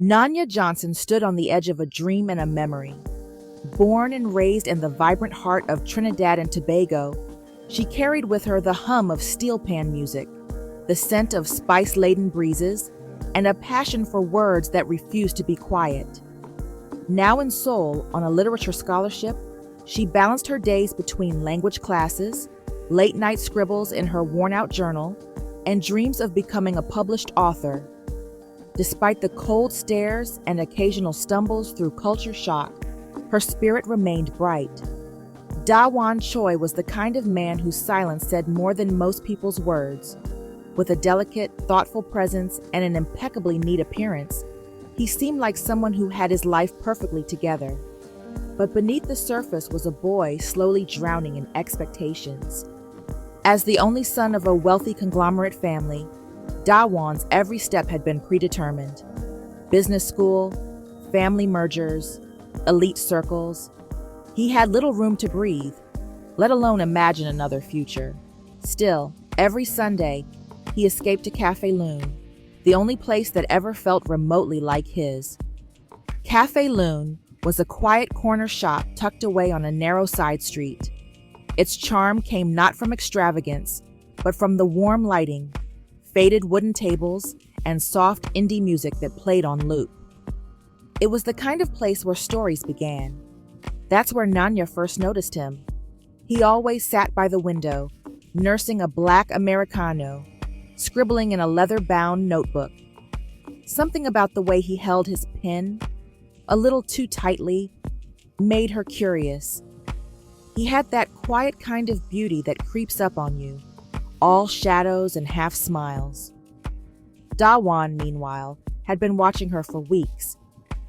Nanya Johnson stood on the edge of a dream and a memory. Born and raised in the vibrant heart of Trinidad and Tobago, she carried with her the hum of steel pan music, the scent of spice-laden breezes, and a passion for words that refused to be quiet. Now in Seoul, on a literature scholarship, she balanced her days between language classes, late-night scribbles in her worn-out journal, and dreams of becoming a published author. Despite the cold stares and occasional stumbles through culture shock, her spirit remained bright. Da-won Choi was the kind of man whose silence said more than most people's words. With a delicate, thoughtful presence and an impeccably neat appearance, he seemed like someone who had his life perfectly together. But beneath the surface was a boy slowly drowning in expectations. As the only son of a wealthy conglomerate family, Da-won's every step had been predetermined. Business school, family mergers, elite circles. He had little room to breathe, let alone imagine another future. Still, every Sunday, he escaped to Café Lune, the only place that ever felt remotely like his. Café Lune was a quiet corner shop tucked away on a narrow side street. Its charm came not from extravagance, but from the warm lighting, faded wooden tables, and soft indie music that played on loop. It was the kind of place where stories began. That's where Nanya first noticed him. He always sat by the window, nursing a black Americano, scribbling in a leather-bound notebook. Something about the way he held his pen, a little too tightly, made her curious. He had that quiet kind of beauty that creeps up on you, all shadows and half smiles. Da-won, meanwhile, had been watching her for weeks.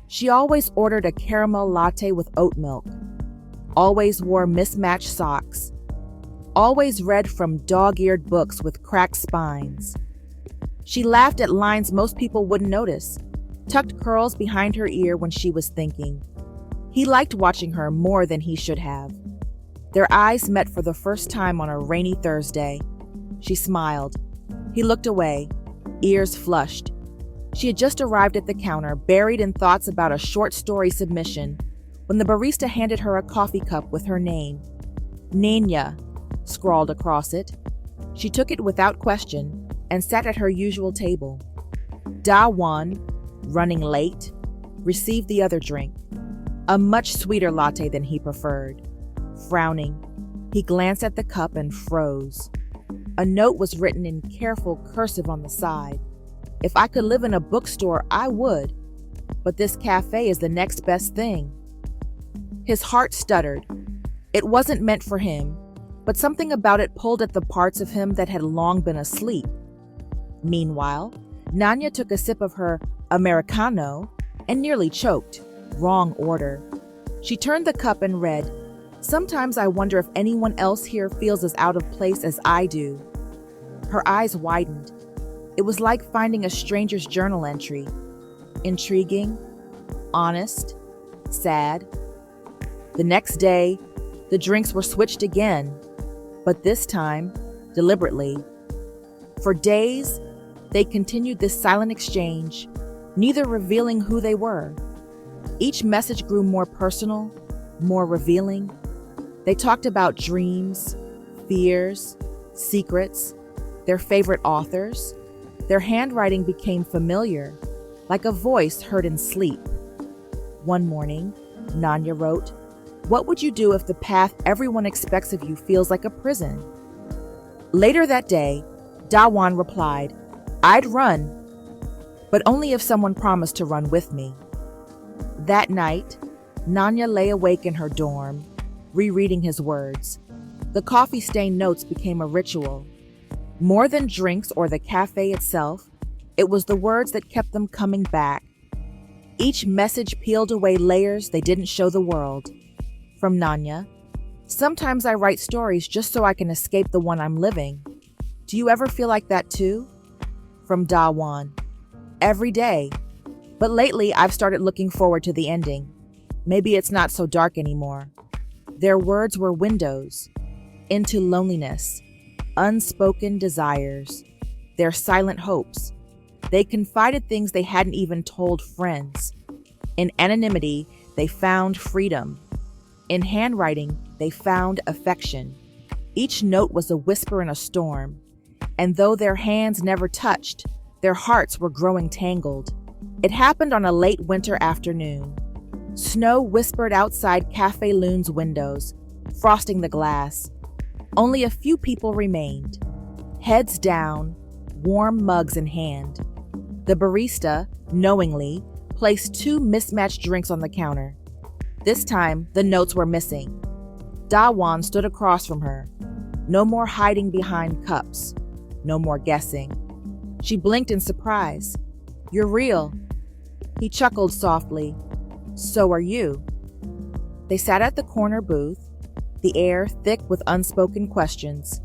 She always ordered a caramel latte with oat milk, always wore mismatched socks, always read from dog-eared books with cracked spines. She laughed at lines most people wouldn't notice, tucked curls behind her ear when she was thinking. He liked watching her more than he should have. Their eyes met for the first time on a rainy Thursday. She smiled. He looked away, ears flushed. She had just arrived at the counter, buried in thoughts about a short story submission, when the barista handed her a coffee cup with her name, Nanya, scrawled across it. She took it without question and sat at her usual table. Da-won, running late, received the other drink, a much sweeter latte than he preferred. Frowning, he glanced at the cup and froze. A note was written in careful cursive on the side. If I could live in a bookstore, I would, but this cafe is the next best thing. His heart stuttered. It wasn't meant for him, but something about it pulled at the parts of him that had long been asleep. Meanwhile, Nanya took a sip of her Americano and nearly choked. Wrong order. She turned the cup and read, "Sometimes I wonder if anyone else here feels as out of place as I do." Her eyes widened. It was like finding a stranger's journal entry. Intriguing, honest, sad. The next day, the drinks were switched again, but this time, deliberately. For days, they continued this silent exchange, neither revealing who they were. Each message grew more personal, more revealing. They talked about dreams, fears, secrets, their favorite authors. Their handwriting became familiar, like a voice heard in sleep. One morning, Nanya wrote, "What would you do if the path everyone expects of you feels like a prison?" Later that day, Da-won replied, "I'd run, but only if someone promised to run with me." That night, Nanya lay awake in her dorm, rereading his words. The coffee-stained notes became a ritual. More than drinks or the cafe itself, it was the words that kept them coming back. Each message peeled away layers they didn't show the world. From Nanya, "Sometimes I write stories just so I can escape the one I'm living. Do you ever feel like that too?" From Da-won, "Every day. But lately I've started looking forward to the ending. Maybe it's not so dark anymore." Their words were windows into loneliness, unspoken desires, their silent hopes. They confided things they hadn't even told friends. In anonymity, they found freedom. In handwriting, they found affection. Each note was a whisper in a storm, and though their hands never touched, their hearts were growing tangled. It happened on a late winter afternoon. Snow whispered outside Café Lune's windows, frosting the glass. Only a few people remained, heads down, warm mugs in hand. The barista, knowingly, placed 2 mismatched drinks on the counter. This time, the notes were missing. Dawan stood across from her. No more hiding behind cups. No more guessing. She blinked in surprise. "You're real." He chuckled softly. "So are you." They sat at the corner booth, the air thick with unspoken questions.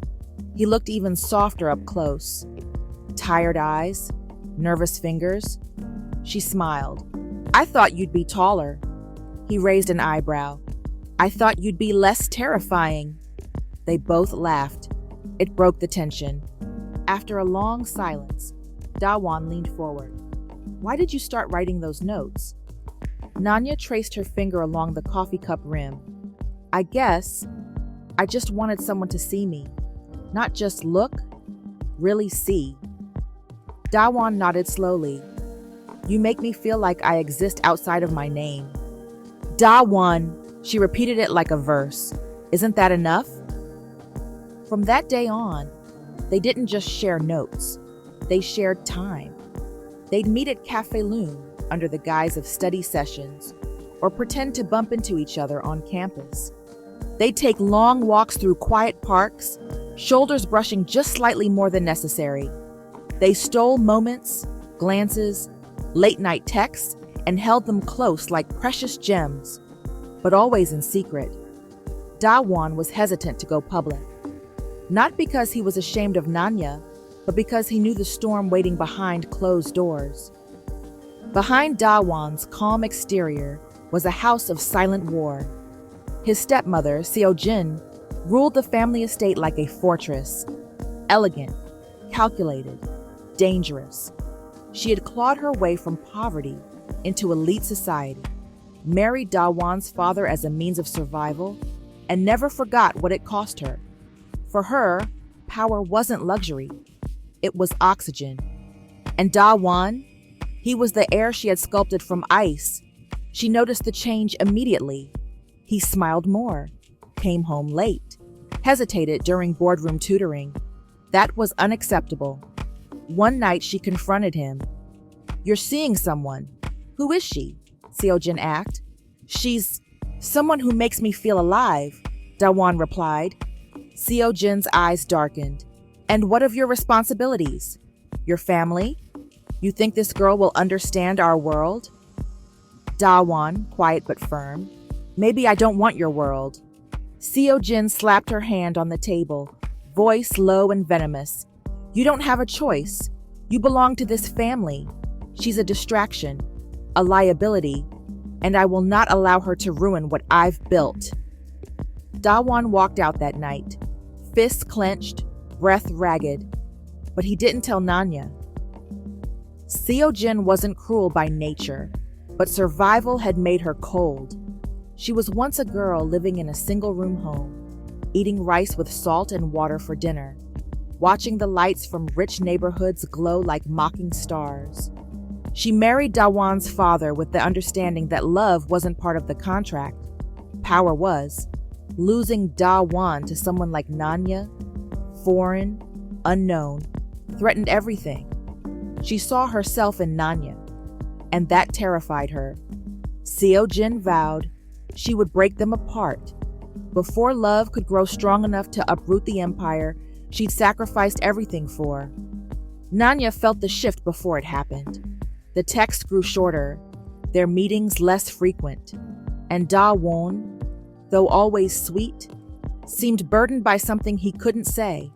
He looked even softer up close. Tired eyes, nervous fingers. She smiled. "I thought you'd be taller." He raised an eyebrow. "I thought you'd be less terrifying." They both laughed. It broke the tension. After a long silence, Dawan leaned forward. "Why did you start writing those notes?" Nanya traced her finger along the coffee cup rim. "I guess I just wanted someone to see me. Not just look, really see." Dawan nodded slowly. "You make me feel like I exist outside of my name." "Dawan," she repeated it like a verse. "Isn't that enough?" From that day on, they didn't just share notes. They shared time. They'd meet at Café Lune under the guise of study sessions or pretend to bump into each other on campus. They'd take long walks through quiet parks, shoulders brushing just slightly more than necessary. They stole moments, glances, late-night texts, and held them close like precious gems, but always in secret. Dawan was hesitant to go public. Not because he was ashamed of Nanya, but because he knew the storm waiting behind closed doors. Behind Dawan's calm exterior was a house of silent war. His stepmother, Seojin, ruled the family estate like a fortress. Elegant, calculated, dangerous. She had clawed her way from poverty into elite society, married Dawan's father as a means of survival, and never forgot what it cost her. For her, power wasn't luxury. It was oxygen. And Dawan, he was the air she had sculpted from ice. She noticed the change immediately. He smiled more, came home late, hesitated during boardroom tutoring. That was unacceptable. One night she confronted him. "You're seeing someone." "Who is she?" Seojin asked. "She's someone who makes me feel alive," Dawan replied. Seojin's eyes darkened. "And what of your responsibilities? Your family? You think this girl will understand our world?" Dawan, quiet but firm. "Maybe I don't want your world." Seojin slapped her hand on the table, voice low and venomous. "You don't have a choice. You belong to this family. She's a distraction, a liability, and I will not allow her to ruin what I've built." Dawan walked out that night, fists clenched, breath ragged, but he didn't tell Nanya. Seojin wasn't cruel by nature, but survival had made her cold. She was once a girl living in a single-room home, eating rice with salt and water for dinner, watching the lights from rich neighborhoods glow like mocking stars. She married Dawan's father with the understanding that love wasn't part of the contract. Power was. Losing Dawan to someone like Nanya, foreign, unknown, threatened everything. She saw herself in Nanya, and that terrified her. Seojin vowed she would break them apart. Before love could grow strong enough to uproot the empire she'd sacrificed everything for. Nanya felt the shift before it happened. The texts grew shorter, their meetings less frequent, and Dawan, though always sweet, seemed burdened by something he couldn't say.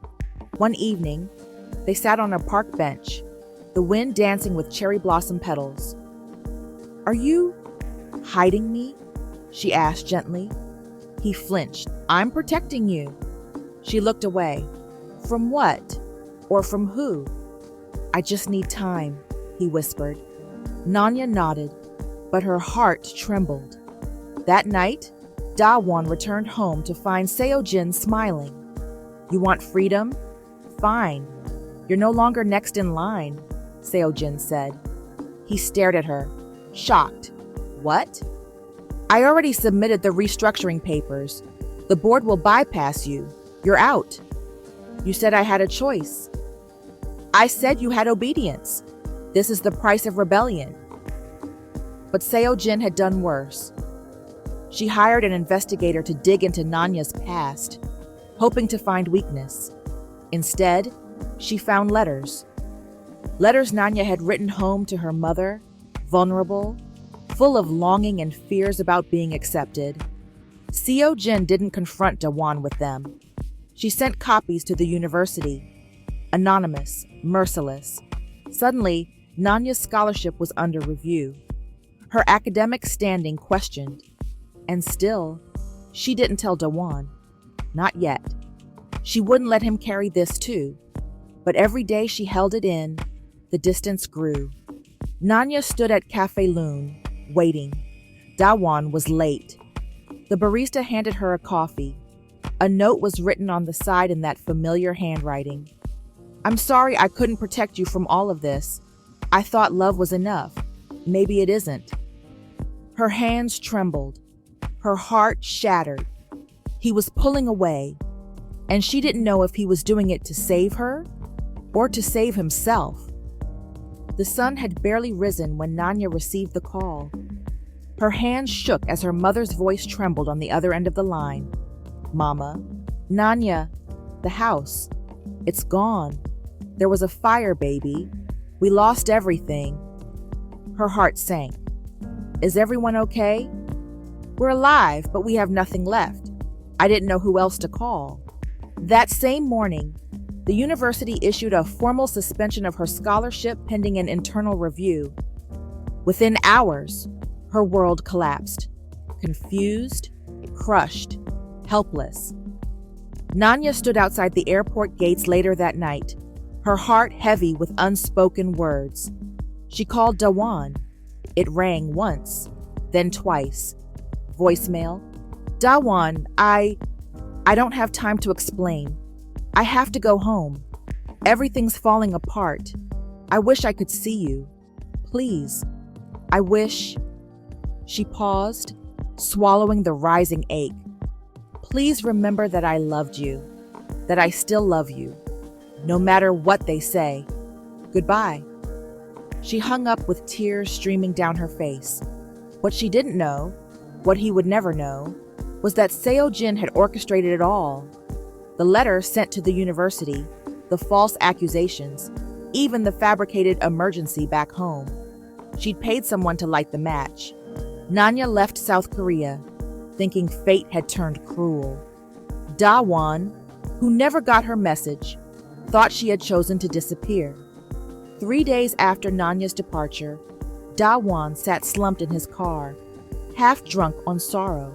One evening, they sat on a park bench, the wind dancing with cherry blossom petals. "Are you hiding me?" she asked gently. He flinched. "I'm protecting you." She looked away. "From what? Or from who?" "I just need time." he whispered. Nanya nodded, but her heart trembled. That night, Dawan returned home to find Seo-jin smiling. You want freedom? Fine. You're no longer next in line, Seo-jin said. He stared at her, shocked. What? I already submitted the restructuring papers. The board will bypass you. You're out. You said I had a choice. I said you had obedience. This is the price of rebellion. But Seo-jin had done worse. She hired an investigator to dig into Nanya's past, hoping to find weakness. Instead, she found letters. Letters Nanya had written home to her mother, vulnerable, full of longing and fears about being accepted. Seo-jin didn't confront Dawan with them. She sent copies to the university. Anonymous, merciless. Suddenly, Nanya's scholarship was under review. Her academic standing questioned. And still, she didn't tell Dawan. Not yet. She wouldn't let him carry this too. But every day she held it in, the distance grew. Nanya stood at Café Lune, waiting. Dawan was late. The barista handed her a coffee. A note was written on the side in that familiar handwriting. I'm sorry I couldn't protect you from all of this. I thought love was enough. Maybe it isn't. Her hands trembled. Her heart shattered. He was pulling away, and she didn't know if he was doing it to save her or to save himself. The sun had barely risen when Nanya received the call. Her hands shook as her mother's voice trembled on the other end of the line. Mama, Nanya, the house. It's gone. There was a fire, baby. We lost everything. Her heart sank. Is everyone okay? We're alive, but we have nothing left. I didn't know who else to call. That same morning, the university issued a formal suspension of her scholarship pending an internal review. Within hours, her world collapsed. Confused, crushed, helpless. Nanya stood outside the airport gates later that night, her heart heavy with unspoken words. She called Dawan. It rang once, then twice. Voicemail. Dawan, I don't have time to explain. I have to go home. Everything's falling apart. I wish I could see you. Please. I wish. She paused, swallowing the rising ache. Please remember that I loved you, that I still love you, no matter what they say. Goodbye. She hung up with tears streaming down her face. What she didn't know, what he would never know, was that Seo-jin had orchestrated it all. The letter sent to the university, the false accusations, even the fabricated emergency back home. She'd paid someone to light the match. Nanya left South Korea, thinking fate had turned cruel. Dawan, who never got her message, thought she had chosen to disappear. 3 days after Nanya's departure, Dawan sat slumped in his car, half drunk on sorrow,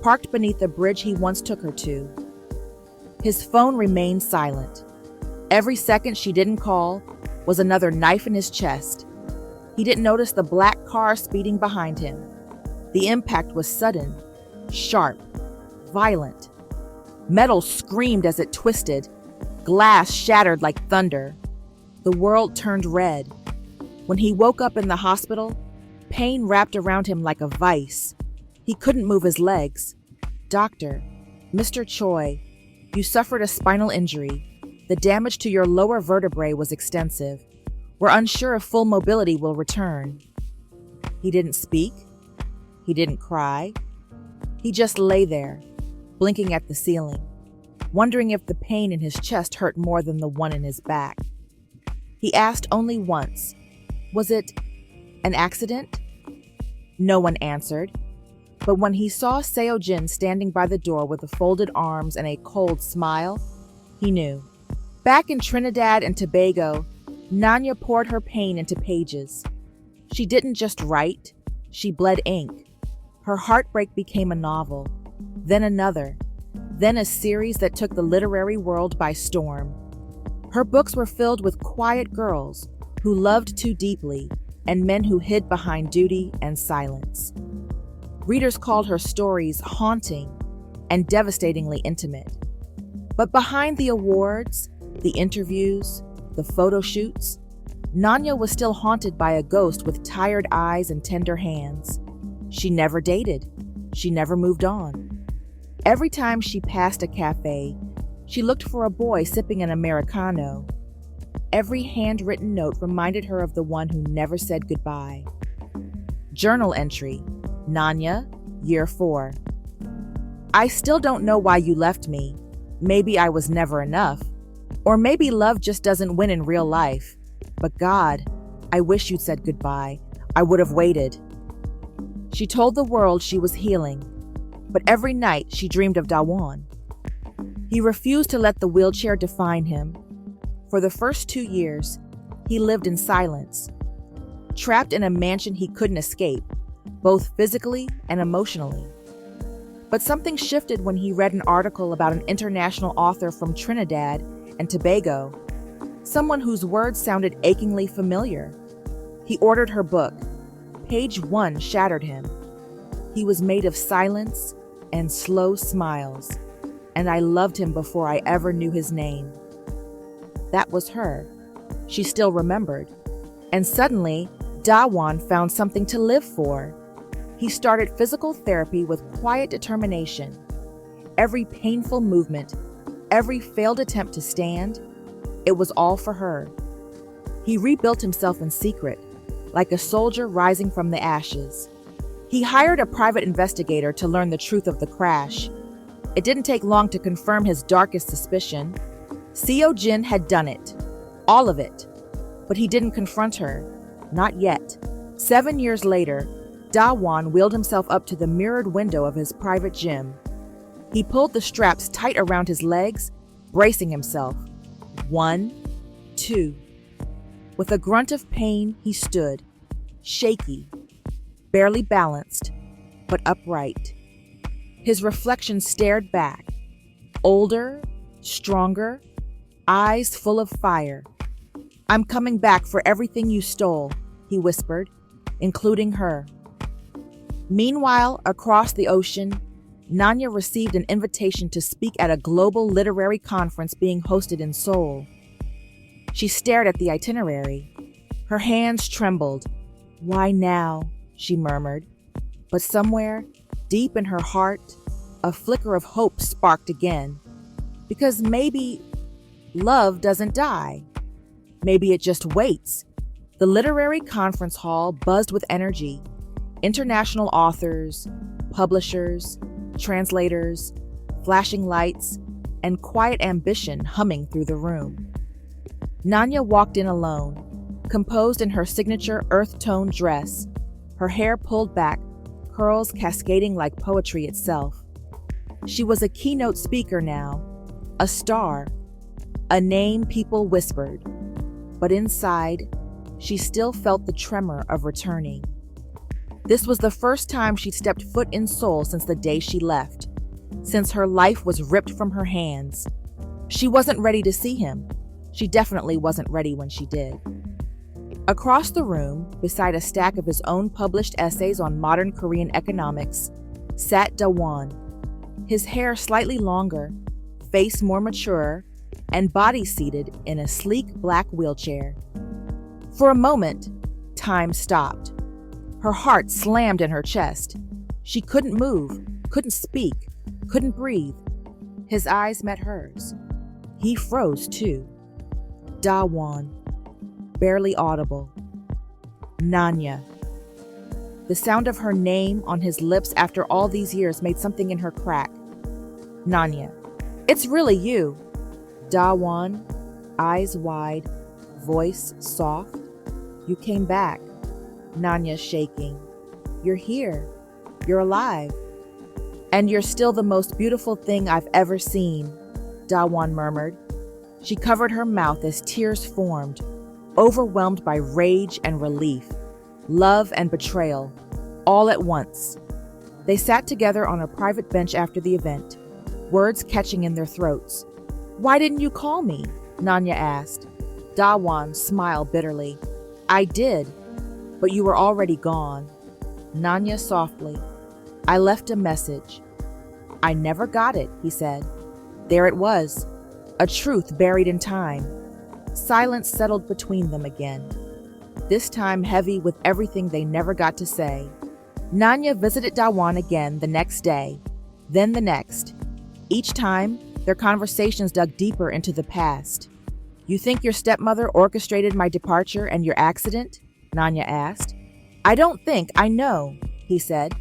parked beneath the bridge he once took her to. His phone remained silent. Every second she didn't call was another knife in his chest. He didn't notice the black car speeding behind him. The impact was sudden, sharp, violent. Metal screamed as it twisted. Glass shattered like thunder. The world turned red. When he woke up in the hospital, pain wrapped around him like a vice. He couldn't move his legs. Doctor, Mr. Choi, you suffered a spinal injury. The damage to your lower vertebrae was extensive. We're unsure if full mobility will return. He didn't speak. He didn't cry. He just lay there, blinking at the ceiling, wondering if the pain in his chest hurt more than the one in his back. He asked only once, was it an accident? No one answered. But when he saw Seo-jin standing by the door with folded arms and a cold smile, he knew. Back in Trinidad and Tobago, Nanya poured her pain into pages. She didn't just write, she bled ink. Her heartbreak became a novel, then another, then a series that took the literary world by storm. Her books were filled with quiet girls who loved too deeply, and men who hid behind duty and silence. Readers called her stories haunting and devastatingly intimate. But behind the awards, the interviews, the photo shoots, Nanya was still haunted by a ghost with tired eyes and tender hands. She never dated. She never moved on. Every time she passed a cafe, she looked for a boy sipping an Americano. Every handwritten note reminded her of the one who never said goodbye. Journal entry, Nanya, year 4. I still don't know why you left me. Maybe I was never enough. Or maybe love just doesn't win in real life. But God, I wish you'd said goodbye. I would have waited. She told the world she was healing, but every night she dreamed of Dawan. He refused to let the wheelchair define him. For the first 2 years, he lived in silence, trapped in a mansion he couldn't escape, both physically and emotionally. But something shifted when he read an article about an international author from Trinidad and Tobago, someone whose words sounded achingly familiar. He ordered her book. Page 1 shattered him. He was made of silence and slow smiles, and I loved him before I ever knew his name. That was her. She still remembered. And suddenly, Dawan found something to live for. He started physical therapy with quiet determination. Every painful movement, every failed attempt to stand, it was all for her. He rebuilt himself in secret, like a soldier rising from the ashes. He hired a private investigator to learn the truth of the crash. It didn't take long to confirm his darkest suspicion. Seo Jin had done it. All of it. But he didn't confront her. Not yet. 7 years later, Dawan wheeled himself up to the mirrored window of his private gym. He pulled the straps tight around his legs, bracing himself. 1, 2. With a grunt of pain, he stood, shaky, barely balanced, but upright. His reflection stared back, older, stronger, eyes full of fire. I'm coming back for everything you stole, he whispered, including her. Meanwhile, across the ocean, Nanya received an invitation to speak at a global literary conference being hosted in Seoul. She stared at the itinerary. Her hands trembled. Why now? She murmured. But somewhere, deep in her heart, a flicker of hope sparked again. Because maybe love doesn't die. Maybe it just waits. The literary conference hall buzzed with energy. International authors, publishers, translators, flashing lights, and quiet ambition humming through the room. Nanya walked in alone, composed in her signature earth-tone dress, her hair pulled back, curls cascading like poetry itself. She was a keynote speaker now, a star, a name people whispered. But inside, she still felt the tremor of returning. This was the first time she'd stepped foot in Seoul since the day she left, since her life was ripped from her hands. She wasn't ready to see him. She definitely wasn't ready when she did. Across the room, beside a stack of his own published essays on modern Korean economics, sat Dawan, his hair slightly longer, face more mature, and body seated in a sleek black wheelchair. For a moment, time stopped. Her heart slammed in her chest. She couldn't move, couldn't speak, couldn't breathe. His eyes met hers. He froze too. Dawan, barely audible. Nanya. The sound of her name on his lips after all these years made something in her crack. Nanya. It's really you. Dawan, eyes wide, voice soft. You came back. Nanya shaking. You're here. You're alive. And you're still the most beautiful thing I've ever seen, Dawan murmured. She covered her mouth as tears formed, overwhelmed by rage and relief, love and betrayal, all at once. They sat together on a private bench after the event, words catching in their throats. Why didn't you call me? Nanya asked. Dawan smiled bitterly. I did, but you were already gone. Nanya softly. I left a message. I never got it, he said. There it was, a truth buried in time. Silence settled between them again, this time heavy with everything they never got to say. Nanya visited Dawan again the next day, then the next. Each time, their conversations dug deeper into the past. You think your stepmother orchestrated my departure and your accident? Nanya asked. I don't think, I know, he said.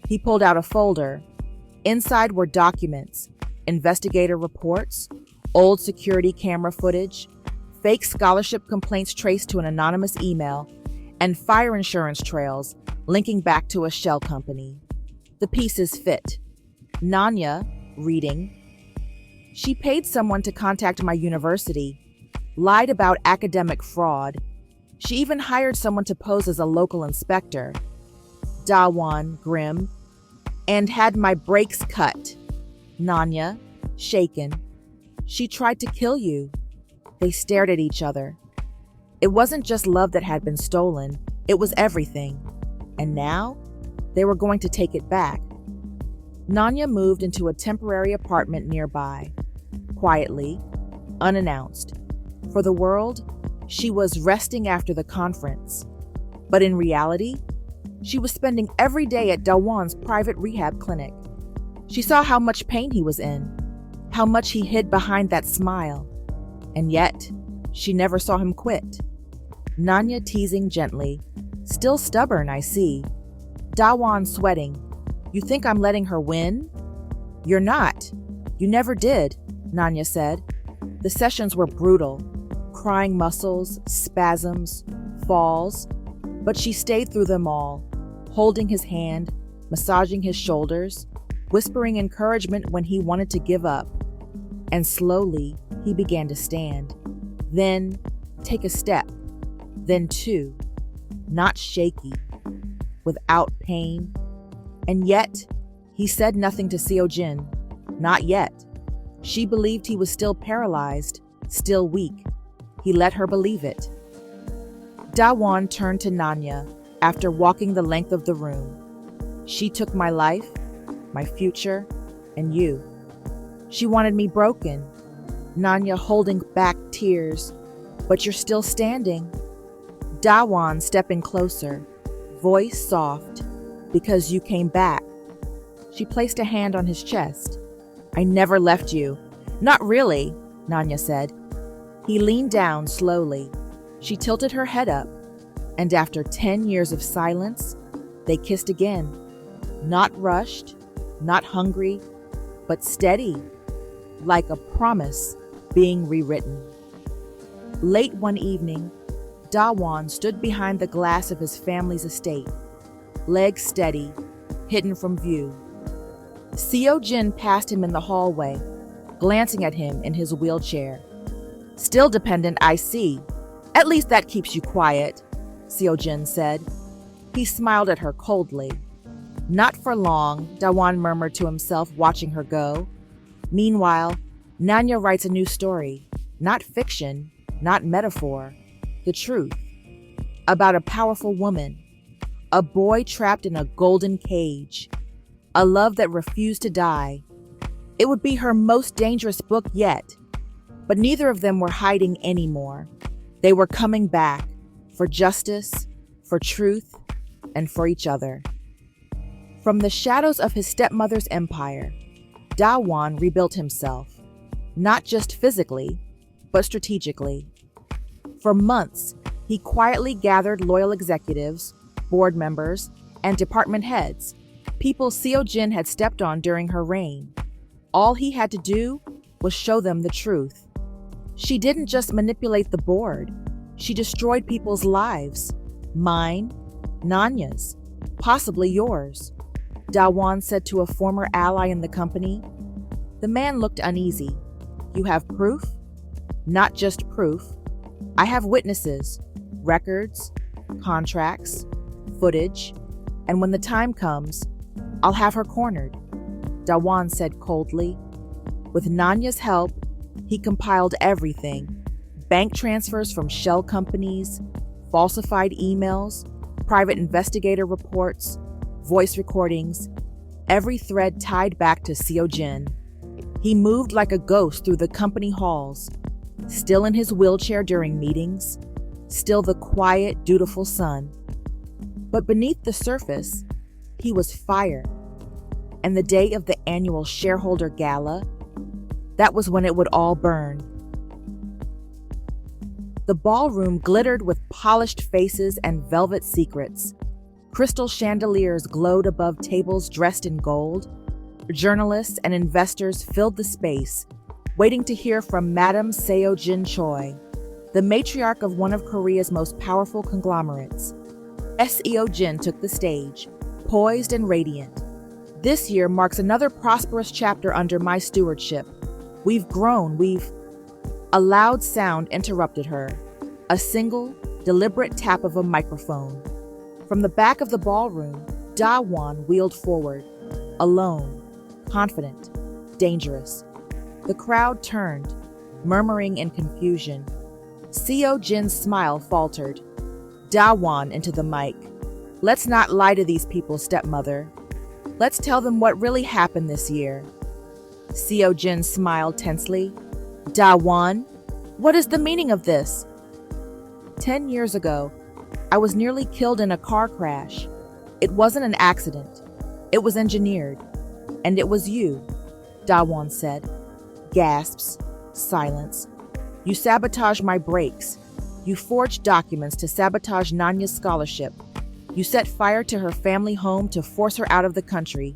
He pulled out a folder. Inside were documents, investigator reports, old security camera footage, fake scholarship complaints traced to an anonymous email, and fire insurance trails linking back to a shell company. The pieces fit. Nanya, reading. She paid someone to contact my university, lied about academic fraud. She even hired someone to pose as a local inspector. Dawan, grim, and had my brakes cut. Nanya, shaken. She tried to kill you. They stared at each other. It wasn't just love that had been stolen, it was everything. And now, they were going to take it back. Nanya moved into a temporary apartment nearby, quietly, unannounced. For the world, she was resting after the conference. But in reality, she was spending every day at Dawan's private rehab clinic. She saw how much pain he was in, how much he hid behind that smile. And yet, she never saw him quit. Nanya teasing gently. Still stubborn, I see. Dawan sweating. You think I'm letting her win? You're not. You never did, Nanya said. The sessions were brutal. Crying muscles, spasms, falls. But she stayed through them all, holding his hand, massaging his shoulders, whispering encouragement when he wanted to give up. And slowly, he began to stand. Then, take a step. Then two. Not shaky, without pain. And yet, he said nothing to Seo-jin. Not yet. She believed he was still paralyzed, still weak. He let her believe it. Dawan turned to Nanya after walking the length of the room. She took my life, my future, and you. She wanted me broken. Nanya holding back tears. But you're still standing. Dawan stepping closer, voice soft, because you came back. She placed a hand on his chest. I never left you. Not really, Nanya said. He leaned down slowly. She tilted her head up, and after 10 years of silence, they kissed again. Not rushed, not hungry, but steady, like a promise being rewritten. Late one evening, Dawan stood behind the glass of his family's estate, legs steady, hidden from view. Seo-jin passed him in the hallway, glancing at him in his wheelchair. Still dependent, I see. At least that keeps you quiet, Seo-jin said. He smiled at her coldly. Not for long, Dawan murmured to himself, watching her go. Meanwhile, Nanya writes a new story, not fiction, not metaphor. The truth, about a powerful woman, a boy trapped in a golden cage, a love that refused to die. It would be her most dangerous book yet, but neither of them were hiding anymore. They were coming back for justice, for truth, and for each other. From the shadows of his stepmother's empire, Dawan rebuilt himself, not just physically, but strategically. For months, he quietly gathered loyal executives, board members, and department heads, people Seo-jin had stepped on during her reign. All he had to do was show them the truth. She didn't just manipulate the board. She destroyed people's lives. Mine, Nanya's, possibly yours, Dawan said to a former ally in the company. The man looked uneasy. You have proof? Not just proof. I have witnesses, records, contracts, footage, and when the time comes, I'll have her cornered, Dawan said coldly. With Nanya's help, he compiled everything. Bank transfers from shell companies, falsified emails, private investigator reports, voice recordings, every thread tied back to Seo-jin. He moved like a ghost through the company halls, still in his wheelchair during meetings, still the quiet, dutiful son. But beneath the surface, he was fire. And the day of the annual shareholder gala, that was when it would all burn. The ballroom glittered with polished faces and velvet secrets. Crystal chandeliers glowed above tables dressed in gold. Journalists and investors filled the space, waiting to hear from Madam Seo-jin Choi, the matriarch of one of Korea's most powerful conglomerates. Seo-jin took the stage, poised and radiant. This year marks another prosperous chapter under my stewardship. We've grown, A loud sound interrupted her, a single, deliberate tap of a microphone. From the back of the ballroom, Da-won wheeled forward, alone, confident, dangerous. The crowd turned, murmuring in confusion. Seo-jin's smile faltered. Da-won into the mic. Let's not lie to these people, stepmother. Let's tell them what really happened this year. Seo-jin smiled tensely. Da-won, what is the meaning of this? 10 years ago, I was nearly killed in a car crash. It wasn't an accident. It was engineered. And it was you, Da-won said. Gasps, silence. You sabotaged my brakes. You forged documents to sabotage Nanya's scholarship. You set fire to her family home to force her out of the country.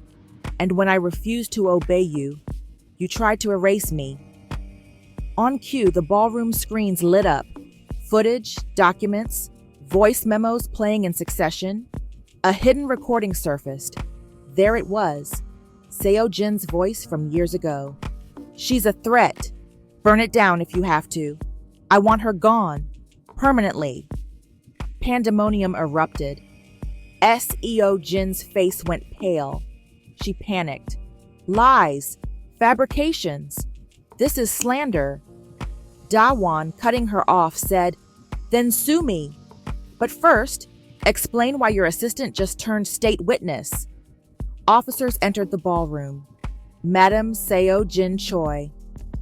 And when I refused to obey you, you tried to erase me. On cue, the ballroom screens lit up. Footage, documents, voice memos playing in succession. A hidden recording surfaced. There it was, Seo-jin's voice from years ago. She's a threat. Burn it down if you have to. I want her gone. Permanently. Pandemonium erupted. Seo-jin's face went pale. She panicked. Lies. Fabrications. This is slander. Da-won, cutting her off, said, Then sue me. But first, explain why your assistant just turned state witness. Officers entered the ballroom. Madam Seo-jin Choi,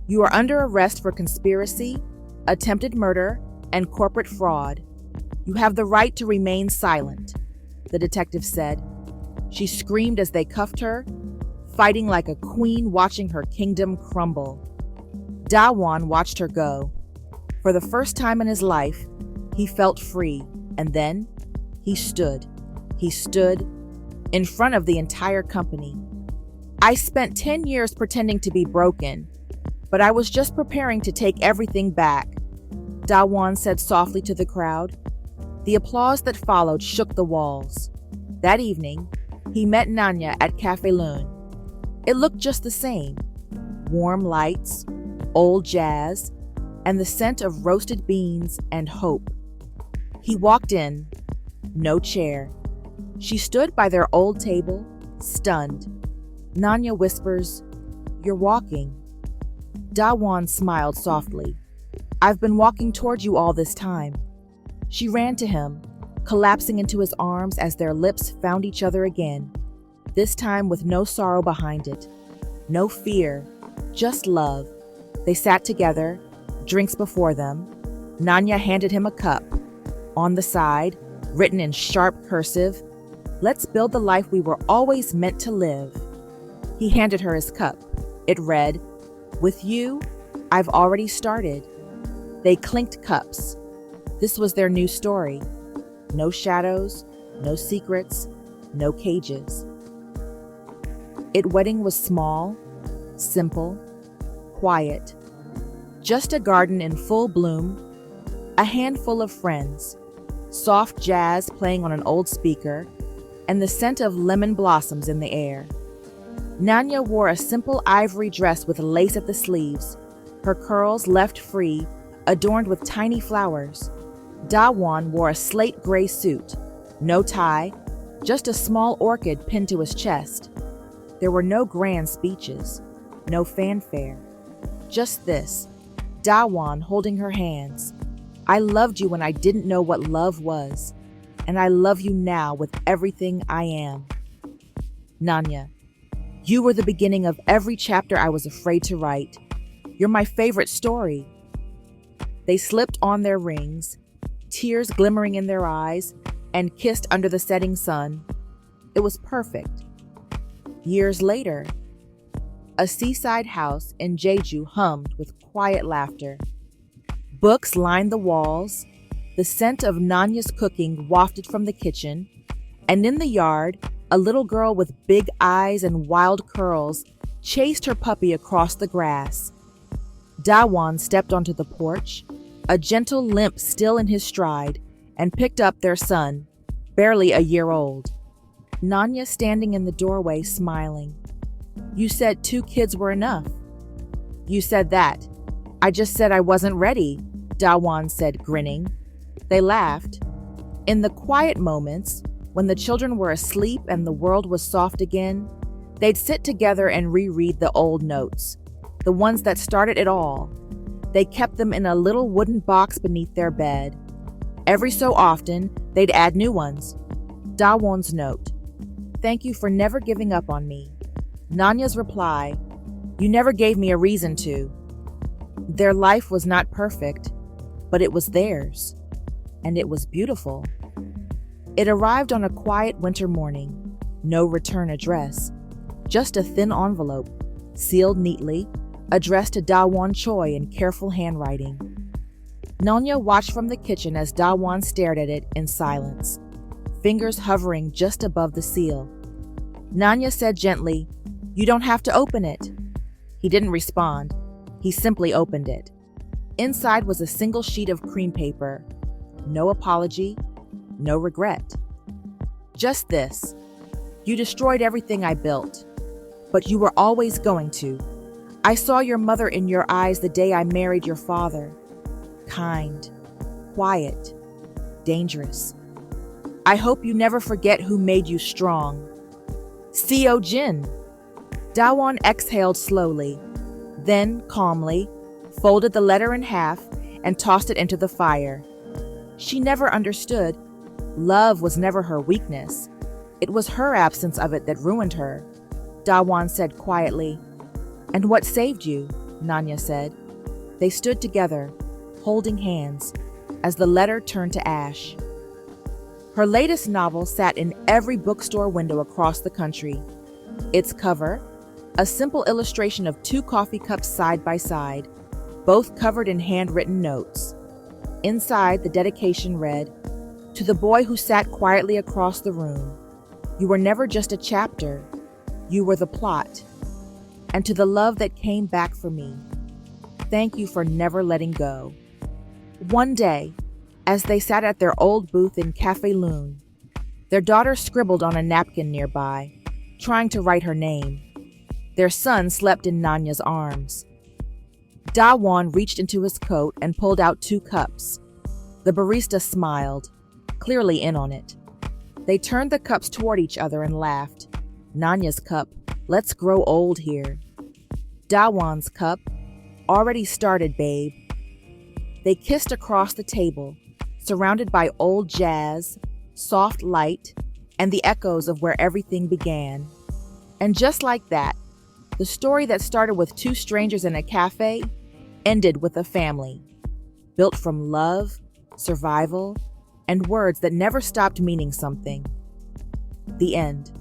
you are under arrest for conspiracy, attempted murder, and corporate fraud. You have the right to remain silent, the detective said. She screamed as they cuffed her, fighting like a queen watching her kingdom crumble. Da-won watched her go. For the first time in his life, he felt free, and then he stood. He stood in front of the entire company. I spent 10 years pretending to be broken, but I was just preparing to take everything back, Da-won said softly to the crowd. The applause that followed shook the walls. That evening, he met Nanya at Café Lune. It looked just the same. Warm lights, old jazz, and the scent of roasted beans and hope. He walked in. No chair. She stood by their old table, stunned. Nanya whispers, You're walking. Da-won smiled softly. I've been walking toward you all this time. She ran to him, collapsing into his arms as their lips found each other again, this time with no sorrow behind it. No fear, just love. They sat together, drinks before them. Nanya handed him a cup. On the side, written in sharp cursive, Let's build the life we were always meant to live. He handed her his cup. It read, With you, I've already started. They clinked cups. This was their new story. No shadows, no secrets, no cages. Its wedding was small, simple, quiet. Just a garden in full bloom, a handful of friends, soft jazz playing on an old speaker, and the scent of lemon blossoms in the air. Nanya wore a simple ivory dress with lace at the sleeves, her curls left free, adorned with tiny flowers. Da-won wore a slate gray suit, no tie, just a small orchid pinned to his chest. There were no grand speeches, no fanfare. Just this, Da-won holding her hands, I loved you when I didn't know what love was, and I love you now with everything I am. Nanya, you were the beginning of every chapter I was afraid to write. You're my favorite story. They slipped on their rings, tears glimmering in their eyes, and kissed under the setting sun. It was perfect. Years later, a seaside house in Jeju hummed with quiet laughter. Books lined the walls, the scent of Nanya's cooking wafted from the kitchen, and in the yard, a little girl with big eyes and wild curls chased her puppy across the grass. Dawan stepped onto the porch, a gentle limp still in his stride, and picked up their son, barely a year old. Nanya standing in the doorway smiling. You said 2 kids were enough. You said that. I just said I wasn't ready, Dawan said, grinning. They laughed. In the quiet moments, when the children were asleep and the world was soft again, they'd sit together and reread the old notes, the ones that started it all. They kept them in a little wooden box beneath their bed. Every so often, they'd add new ones. Dawan's note, "Thank you for never giving up on me." Nanya's reply, "You never gave me a reason to." Their life was not perfect, but it was theirs, and it was beautiful. It arrived on a quiet winter morning, no return address, just a thin envelope, sealed neatly, addressed to Dawan Choi in careful handwriting. Nanya watched from the kitchen as Dawan stared at it in silence, fingers hovering just above the seal. Nanya said gently, "You don't have to open it." He didn't respond. He simply opened it. Inside was a single sheet of cream paper. No apology, no regret. Just this: "You destroyed everything I built, but you were always going to. I saw your mother in your eyes the day I married your father. Kind, quiet, dangerous. I hope you never forget who made you strong. Seo Jin." Dawan exhaled slowly, then calmly folded the letter in half and tossed it into the fire. She never understood. Love was never her weakness. It was her absence of it that ruined her. Dawan said quietly. "And what saved you?" Nanya said. They stood together, holding hands, as the letter turned to ash. Her latest novel sat in every bookstore window across the country. Its cover, a simple illustration of 2 coffee cups side by side, both covered in handwritten notes. Inside, the dedication read, "To the boy who sat quietly across the room, you were never just a chapter, you were the plot. And to the love that came back for me, thank you for never letting go." One day, as they sat at their old booth in Café Lune, their daughter scribbled on a napkin nearby, trying to write her name. Their son slept in Nanya's arms. Dawan reached into his coat and pulled out 2 cups. The barista smiled, clearly in on it. They turned the cups toward each other and laughed. Nanya's cup, "Let's grow old here." Dawan's cup, "Already started, babe." They kissed across the table, surrounded by old jazz, soft light, and the echoes of where everything began. And just like that, the story that started with 2 strangers in a cafe ended with a family, built from love, survival, and words that never stopped meaning something. The end.